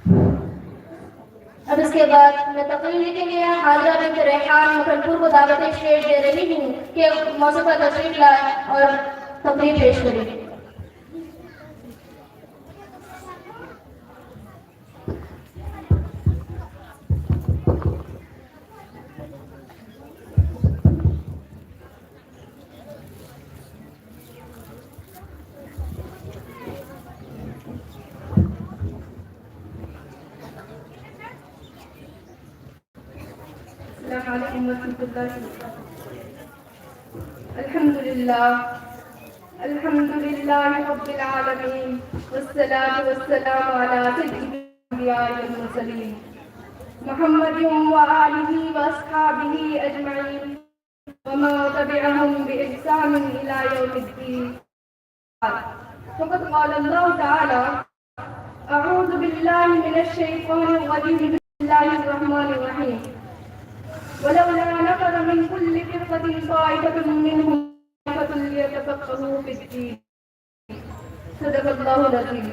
اب اس کے بعد میں تقریر لکھیں گے حاضرہ بنت ریحان مکھنپور کو دعوت اسٹیج دے رہی ہوں کہ موسیقہ تشریف لائے اور تقریر پیش کریں. السلام علیکم ورحمۃ اللہ. الحمد للہ رب العالمین والصلاة والسلام علی سید الانبیاء والمرسلین محمد وآلہ واصحابہ اجمعین وما تبعهم بإحسان إلى يوم الدين. فقد قال الله تعالى أعوذ بالله من الشيطان الرجيم بسم الله الرحمن الرحيم ولولا نفر من كل فرقة طائفة منهم طائفة ليتفقهوا في الدين. صدق الله العظيم.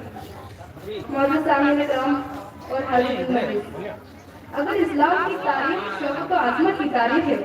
معزز سامعین کرام اور حاضرین مجلس، اگر اسلام کی تاریخ شوکت و عظمت کی تاریخ ہے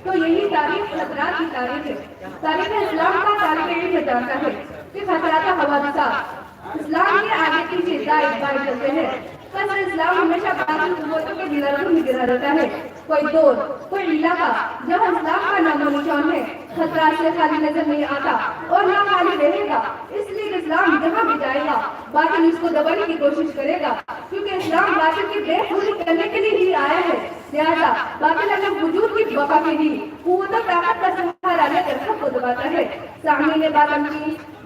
تو یہی تاریخ خطرات کی تاریخ ہے. تاریخ اسلام کا طالب علم جانتا ہے کہ خطرات حوادثات اسلام کے آگے پیچھے دائیں بائیں چلتے ہیں. قصر اسلام ہمیشہ باطل قوتوں کے دلالوں میں گرا رہتا ہے. کوئی دور، کوئی علاقہ جہاں اسلام کا نام و نشان ہے خطرات سے خالی نظر نہیں آتا اور نہ خالی رہے گا. اس لیے اسلام جہاں بھی جائے گا باطل اس کو دبانے کی کوشش کرے گا، کیونکہ اسلام باطل کی بے پوری کرنے کے لیے ہی آیا ہے. لہٰذا باطل اپنے وجود کی بقا کے لیے قوت و طاقت کا سہارا لے کر حق کو دباتا ہے. سامنے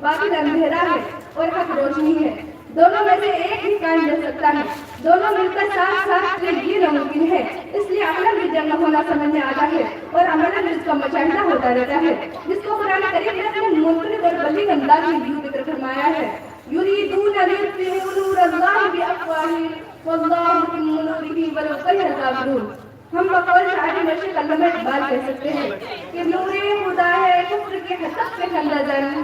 باطل اندھیرا ہے اور حق روشنی ہے. دونوں میں سے ایک ہی قائم رہ سکتا ہے. دونوں مل کر ساتھ ساتھ یہ ناممکن ہے. اس لیے عملاً بھی جنگ ہونا سمجھ میں آتا ہے اور عملاً بھی اس کا مشاہدہ ہوتا رہتا ہے، جس کو قرآن کریم نے اپنے منفرد اور بلیغ انداز میں یوں ذکر فرمایا ہے یریدون لیطفئوا نور اللہ بافواہہم واللہ متم نورہ ولو کرہ الکافرون. ہم بقول شاعر مشرق علامہ اقبال کہہ سکتے ہیں کہ نور خدا ہے کفر کے حسب پہ خندہ زن،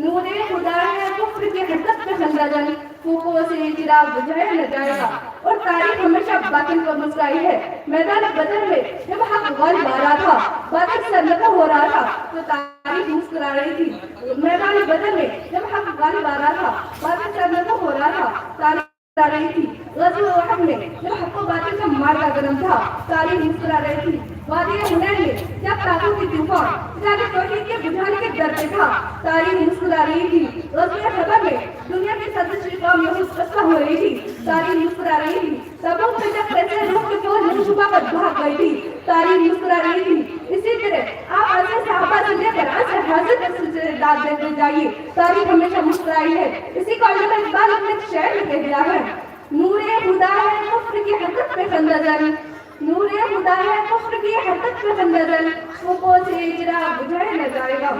نور خدا ہے کفر کے حسب پہ خندہ زن، پھوکوں سے چراغ بجھایا نہ جائے گا. اور تاریخ ہمیشہ باطل کو مسکرائی ہے. میدان بدر میں جب حق غالب آ رہا تھا، باطل سرنگوں ہو رہا تھا تو تاریخ مسکرا رہی تھی. میدان بدر میں جب حق غالب آ رہا تھا، باطل سرنگوں ہو رہا تھا، تاریخ مسکرا رہی تھی. غزوہ احد میں جب حق و باطل کا مارکا گرم تھا، تاریخ مسکرا رہی تھی. وادی حنین میں جب طاقت کی طوفان اسلام توحید کے بجھانے کے در پہ تھا، تاریخ مسکرا رہی تھی. غزوہ خیبر میں دنیا کی سرزشی قوم یہود قصہ ہو رہی تھی، تاریخ مسکرا رہی تھی. تبوک میں جب پیسے روح کی فوج منہ چھپا کر بھاگ گئی تھی، تاریخ مسکرا رہی تھی. اسی طرح آپ ایسے صحابہ سے لے کر ایسے حاضر کے سلسلے داد دیتے جائیے، تاریخ ہمیشہ مسکرائی ہے. اسی کو علامہ اقبال اپنے شعر میں کہہ دیا ہے نور خدا ہے کفر کی حقیقت میں خندہ زن، نور خدا ہے کفر کی حقیقت میں خندہ زن، پھوکوں سے چراغ بجھایا نہ جائے گا.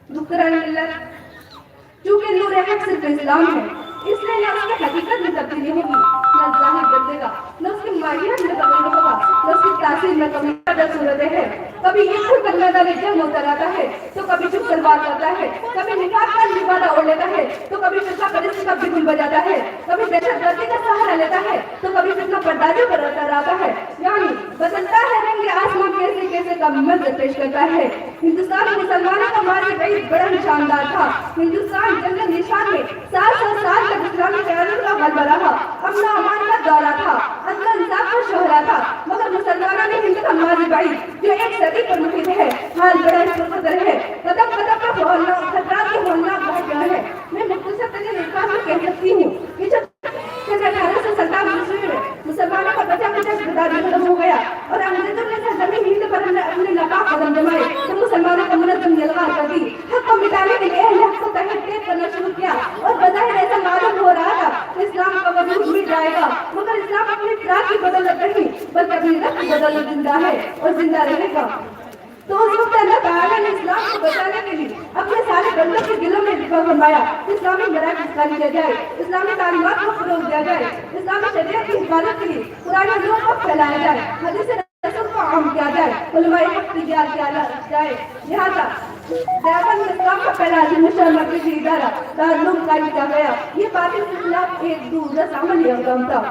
دکران ملت چونکہ نور حق صرف اسلام ہے، اس لیے نہ اس کی حقیقت میں تبدیلی ہوگی، نہ ظاہر بدلے گا، نہ اس کی ماہیت میں تبدیل ہوگا، نہ اس کی تاثیر میں کمی پیدا صورتیں ہیں. کبھی ایک کھل کر میدان جنگ ہوتا رہتا ہے تو کبھی چھپ کر بات کرتا ہے، کبھی نفاق کا لبادہ اوڑھ لیتا ہے تو کبھی فرقہ پرستی کا بگل بجاتا ہے، کبھی دہشت گردی کا سہارا لیتا ہے تو کبھی فتنہ پردازی پر رہتا ہے. یعنی بدلتا ہے رنگ آسمان کیسے کیسے کا منظر پیش کرتا ہے. ہندوستان مسلمانوں کا ماضی بعید بڑا نشاندار تھا. ہندوستان جنگل نشان میں 700 سال تک اسلامی قیادت کا غلبہ رہا، امن و امان کا دورہ تھا، عدل و انصاف کا شہرا تھا. مگر مسلمانوں نے ہند کا ماضی بعید جو ایک صدی پر محیط ہے، حال بڑا پرخطر ہے. قدم قدم پر خطرات کے ہولناک بڑھ گیا ہے. میں مختصر ترین الفاظ میں کہہ سکتی ہوں کہ جب 1857 میں مسلمانوں کا بچا بچا اقتدار ختم ہو گیا اور انگریزوں نے سرزمین ہند پر اپنے ناپاک قدم جمائے تو مسلمانوں کو منظم یلغار کر دی. حق کو مٹانے کے لیے اہل حق کو تحریک کرنا شروع کیا اور بظاہر ایسا معلوم ہو رہا تھا کہ اسلام کا وجود مٹ جائے گا، مگر اسلام اپنی افراد کی بدولت نہیں بلکہ اپنی رب کی بدولت زندہ ہے اور زندہ رہے گا. تو اس وقت اللہ تعالیٰ نے اسلام کو بچانے کے لیے اپنے سارے بندوں کے دلوں میں دفاع فرمایا کہ اسلامی مراکز قائم کیا جائے، اسلامی تعلیمات کو فروغ دیا جائے، اسلامی شریعت کی حفاظت کے لیے قرآن حکم کو پھیلایا جائے، حدیث رسول کو عام کیا جائے، علماء حق تجار کیا جائے. لہذا دیوبند اسلام کا پہلا مشن مرکزی ادارہ دارالعلوم قائم کیا گیا. یہ باطل کے خلاف ایک دور رس عمل اقدام تھا.